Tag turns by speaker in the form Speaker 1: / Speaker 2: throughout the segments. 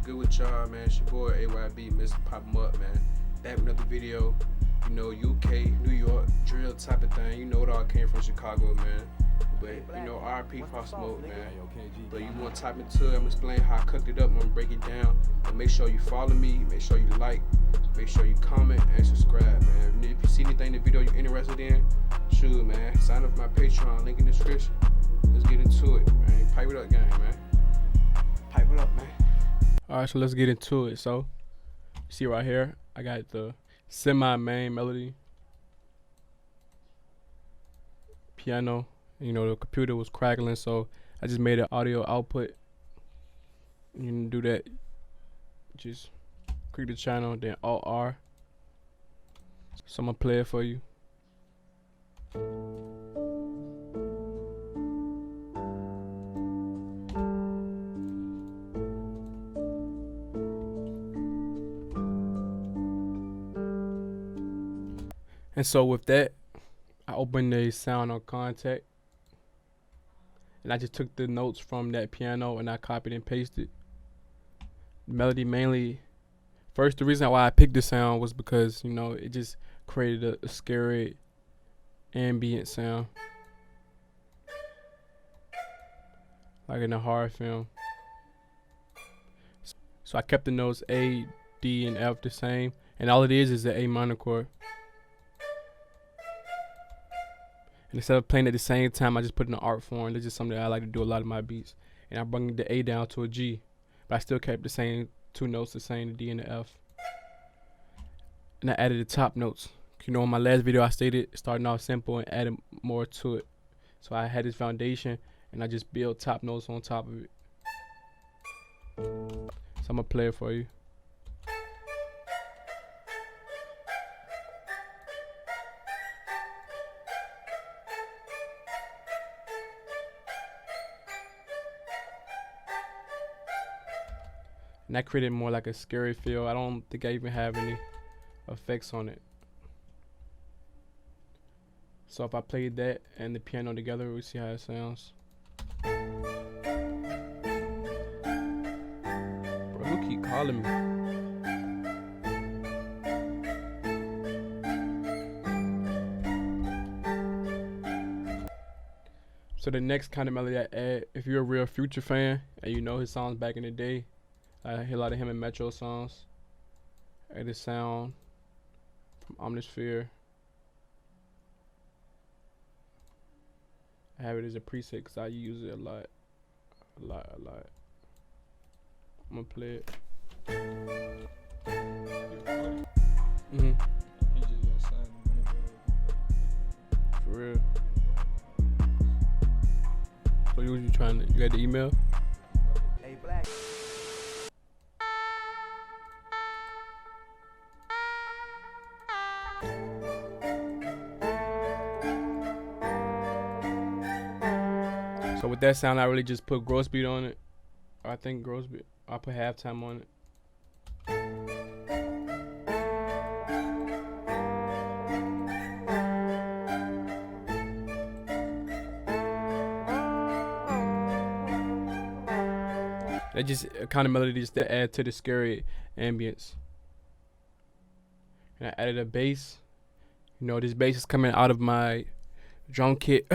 Speaker 1: good with y'all, man? It's your boy AYB, Mr. Pop 'em Up, man. Back with another video. You know, UK, New York, drill type of thing. You know, it all came from Chicago, man. But, you know, RP Pop Smoke, man. But you want to type into it, I'm going to explain how I cooked it up. I'm going to break it down. But make sure you follow me. Make sure you like. Make sure you comment and subscribe, man. If you see anything in the video you're interested in, shoot, man. Sign up for my Patreon. Link in the description. Let's get into it, man. Pipe it up, gang, man. Pipe it up, man. Alright, so let's get into it. So, you see right here, I got the semi-main melody. Piano. You know, the computer was crackling, so I just made an audio output. You can do that. Just click the channel, then Alt R. So I'm gonna play it for you. And so with that, I opened the sound on Contact. And I just took the notes from that piano and I copied and pasted. The melody mainly, first the reason why I picked the sound was because, you know, it just created a scary ambient sound. Like in a horror film. So I kept the notes A, D, and F the same. And all it is the A minor chord. And instead of playing at the same time, I just put in an art form. That's just something that I like to do a lot of my beats. And I bring the A down to a G. But I still kept the same two notes, the same, the D and the F. And I added the top notes. You know, in my last video I stated starting off simple and adding more to it. So I had this foundation and I just built top notes on top of it. So I'm gonna play it for you. And that created more like a scary feel. I don't think I even have any effects on it. So if I played that and the piano together, we see how it sounds. Bro, who keep calling me? So the next kind of melody I add, if you're a real Future fan and you know his songs back in the day, I hear a lot of him in Metro songs. I add the sound from Omnisphere. I have it as a preset because I use it a lot. I'm gonna play it. For real. So you trying to, you got the email?
Speaker 2: Hey, Black.
Speaker 1: So with that sound, I really just put gross beat on it. I think gross beat. I put halftime on it. That just a kind of melody just to add to the scary ambience. And I added a bass. You know, this bass is coming out of my drum kit.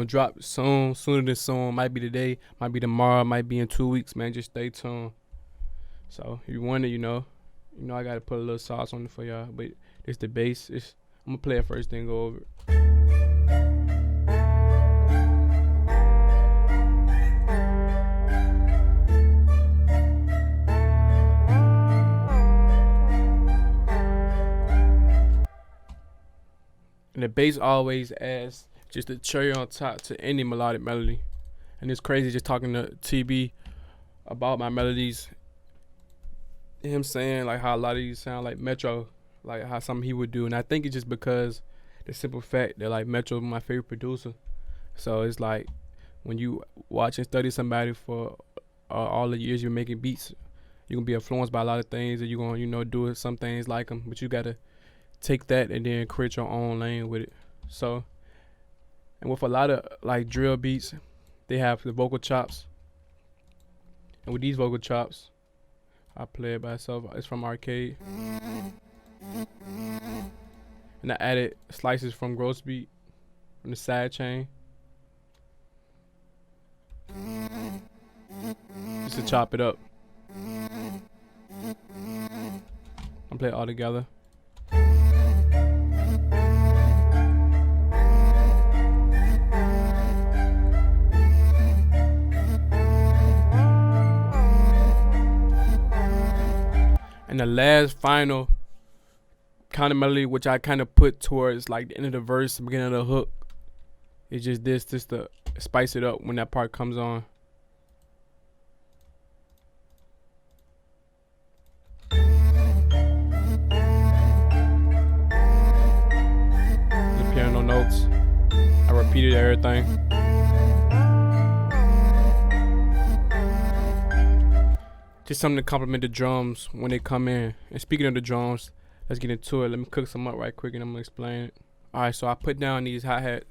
Speaker 1: Drop soon, sooner than soon. Might be today, might be tomorrow, might be in 2 weeks, man. Just stay tuned. So if you want it, you know I gotta put a little sauce on it for y'all. But it's the bass. I'm gonna play it first, then go over it. And the bass always adds just a cherry on top to any melodic melody. And it's crazy just talking to TB about my melodies. Him saying like how a lot of these sound like Metro, like how something he would do. And I think it's just because the simple fact that like Metro is my favorite producer. So it's like when you watch and study somebody for all the years you're making beats, you're gonna be influenced by a lot of things, and you're gonna do some things like them, but you gotta take that and then create your own lane with it. So, and with a lot of like drill beats, they have the vocal chops, and with these vocal chops, I play it by itself. It's from Arcade. And I added slices from Gross Beat on the side chain. Just to chop it up. I'll play it all together. And the last final kind of melody, which I kind of put towards like the end of the verse, the beginning of the hook, is just to spice it up when that part comes on. The piano notes. I repeated everything. Just something to complement the drums when they come in. And speaking of the drums, let's get into it. Let me cook some up right quick and I'm gonna explain it. Alright, so I put down these hi-hat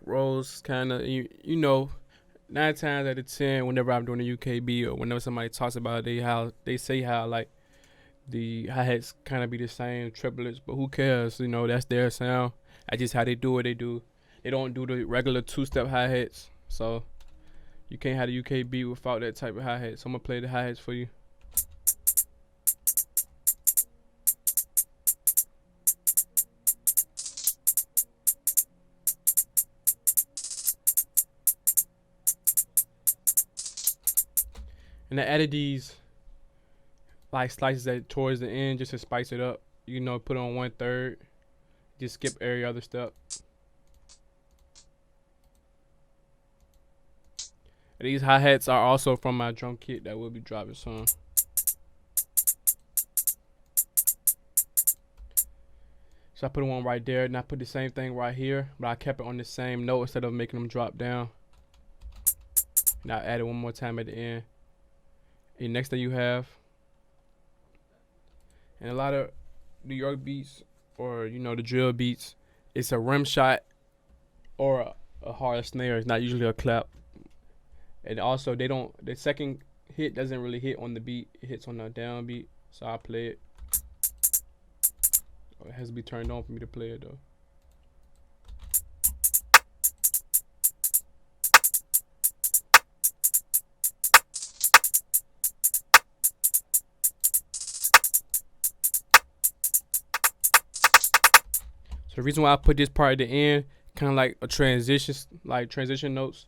Speaker 1: rolls, kinda, you know, 9 times out of 10 whenever I'm doing a UKB or whenever somebody talks about it, they say how like the hi-hats kinda be the same, triplets, but who cares, you know, that's their sound. That's just how they do what they do. They don't do the regular 2-step hi-hats, so you can't have the UKB without that type of hi-hat. So I'm gonna play the hi-hats for you. And I added these like slices towards the end just to spice it up. You know, put on 1/3. Just skip every other step. These hi-hats are also from my drum kit that will be dropping soon. So I put one right there, and I put the same thing right here, but I kept it on the same note instead of making them drop down. And I added one more time at the end. And next thing you have, and a lot of New York beats, or you know the drill beats, it's a rim shot or a hard snare. It's not usually a clap. And also the second hit doesn't really hit on the beat, it hits on the down beat. So I play it. Oh, it has to be turned on for me to play it though. So the reason why I put this part at the end, kind of like a transition notes.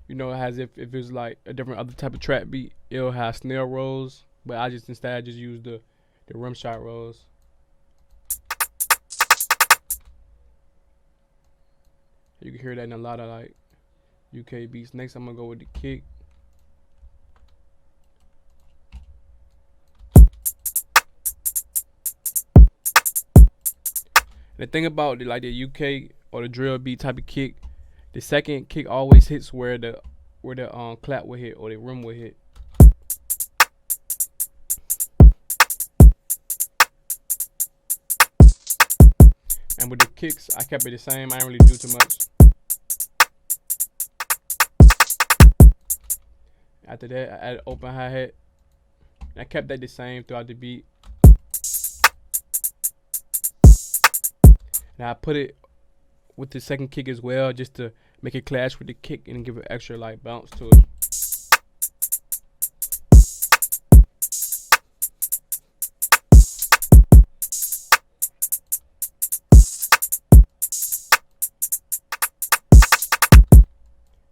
Speaker 1: You know, it has if it's like a different other type of trap beat, it'll have snare rolls, but I just instead use the rim shot rolls. You can hear that in a lot of like UK beats. Next, I'm gonna go with the kick. And the thing about the UK or the drill beat type of kick, the second kick always hits where the clap will hit or the rim will hit. And with the kicks, I kept it the same. I didn't really do too much. After that, I added open hi-hat. I kept that the same throughout the beat. Now I put it with the second kick as well, just to make it clash with the kick and give it extra like bounce to it.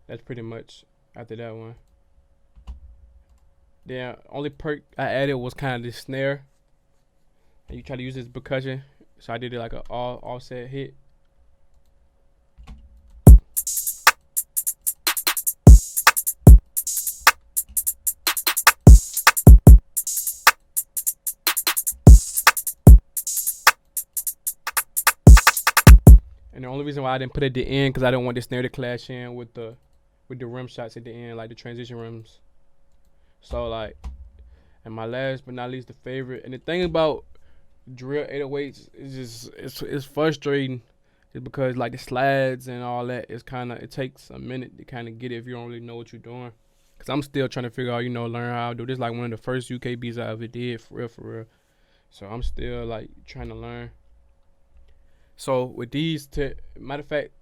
Speaker 1: That's pretty much after that one. The only perk I added was kind of this snare, and you try to use this percussion, so I did it like an offset hit. And the only reason why I didn't put it at the end, because I didn't want the snare to clash in with the rim shots at the end, like the transition rims. So like, and my last but not least, the favorite. And the thing about drill 808s is just it's frustrating, just because like the slides and all that is kind of, it takes a minute to kind of get it if you don't really know what you're doing. Cause I'm still trying to figure out, learn how to do this. Like one of the first UK beats I ever did, for real. So I'm still like trying to learn. So with these, matter of fact,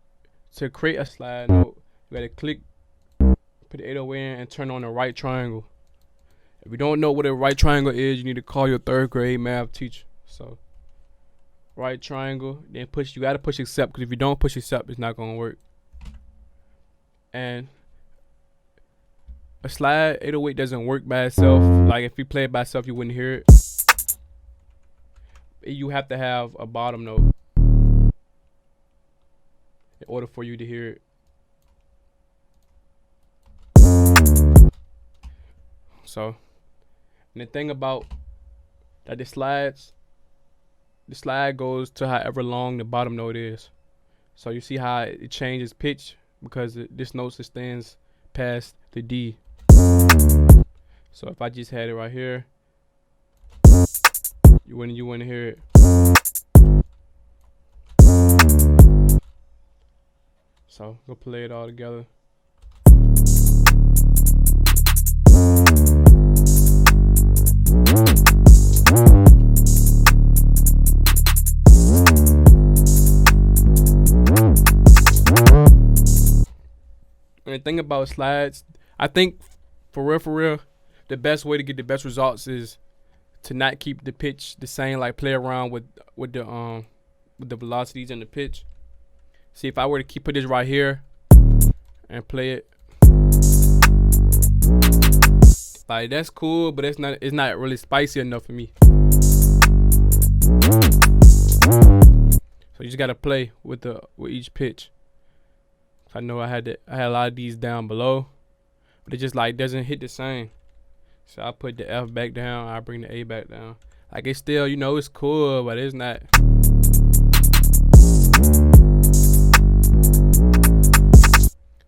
Speaker 1: to create a slide note, you gotta click, put the 808 in, and turn on the right triangle. If you don't know what a right triangle is, you need to call your 3rd grade math teacher. So right triangle, then you gotta push accept, because if you don't push accept, it's not gonna work. And a slide 808 doesn't work by itself. Like if you play it by itself, you wouldn't hear it. You have to have a bottom note in order for you to hear it. So, and the thing about that, the slide goes to however long the bottom note is. So you see how it changes pitch because this note extends past the D. So if I just had it right here, you wouldn't hear it. So go play it all together. And the thing about slides, I think for real, the best way to get the best results is to not keep the pitch the same. Like play around with the velocities and the pitch. See, if I were to put this right here and play it, like that's cool, but it's not really spicy enough for me. So you just gotta play with each pitch. I know I had a lot of these down below, but it just like doesn't hit the same. So I put the F back down, I bring the A back down. Like it's still, it's cool, but it's not.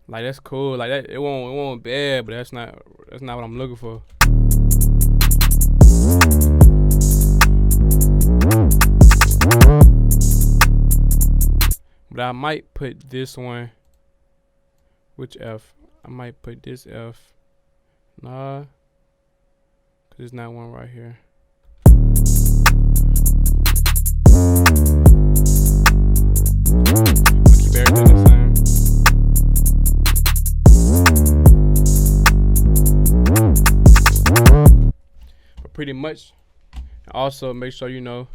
Speaker 1: Like that's cool, like that. It won't bad, but that's not what I'm looking for. But I might put this one. Which F? I might put this F. Nah, cause there's not one right here. I'll keep everything the same. But pretty much, also make sure you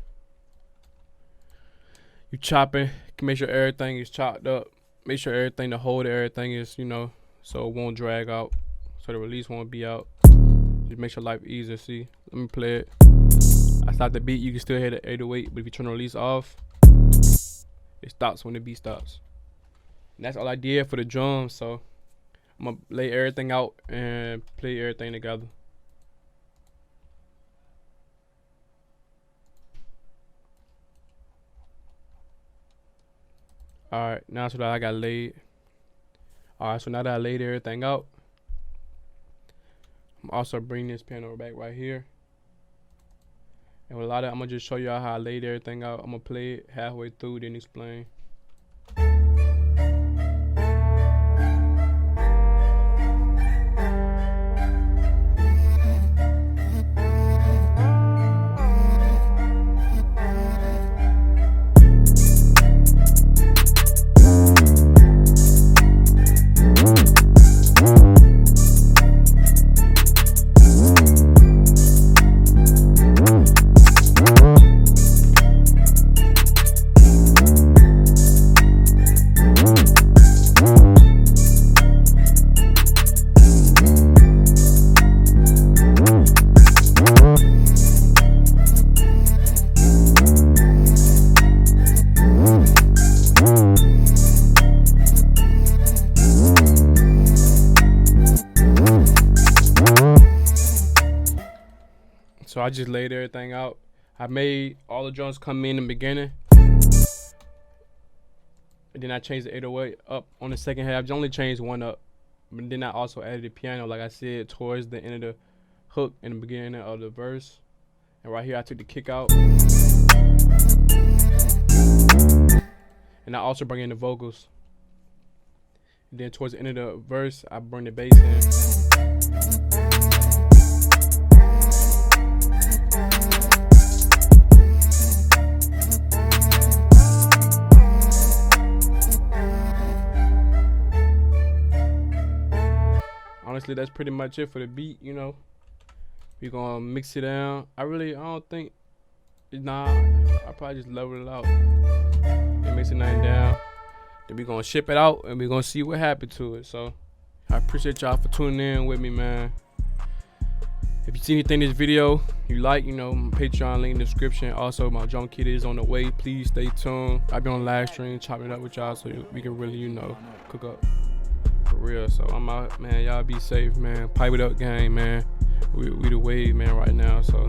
Speaker 1: chopping. Make sure everything is chopped up. Make sure everything, the hold of everything is, so it won't drag out, so the release won't be out. Just make your life easier. See, let me play it. I stop the beat, you can still hear the 808, but if you turn the release off, it stops when the beat stops. And that's all I did for the drums, so I'm gonna lay everything out and play everything together. Alright, now so that I got laid. Alright, so now that I laid everything out, I'm also bringing this piano back right here. And with I'm gonna just show y'all how I laid everything out. I'm gonna play it halfway through, then explain. So I just laid everything out. I made all the drums come in the beginning. And then I changed the 808 up on the second half. Just only changed one up. But then I also added the piano, like I said, towards the end of the hook in the beginning of the verse. And right here I took the kick out. And I also bring in the vocals. And then towards the end of the verse, I bring the bass in. Honestly, that's pretty much it for the beat, you know. We gonna mix it down. I don't think, nah, I probably just level it out and mix it nothing down. Then we gonna ship it out and we gonna see what happened to it. So I appreciate y'all for tuning in with me, man. If you see anything in this video you like, you know, my Patreon link in the description. Also, my drum kit is on the way. Please stay tuned. I'll be on live stream chopping it up with y'all so we can really, you know, cook up for real. So I'm out, man. Y'all be safe, man. Pipe it up, gang, man. We the wave, man, right now. So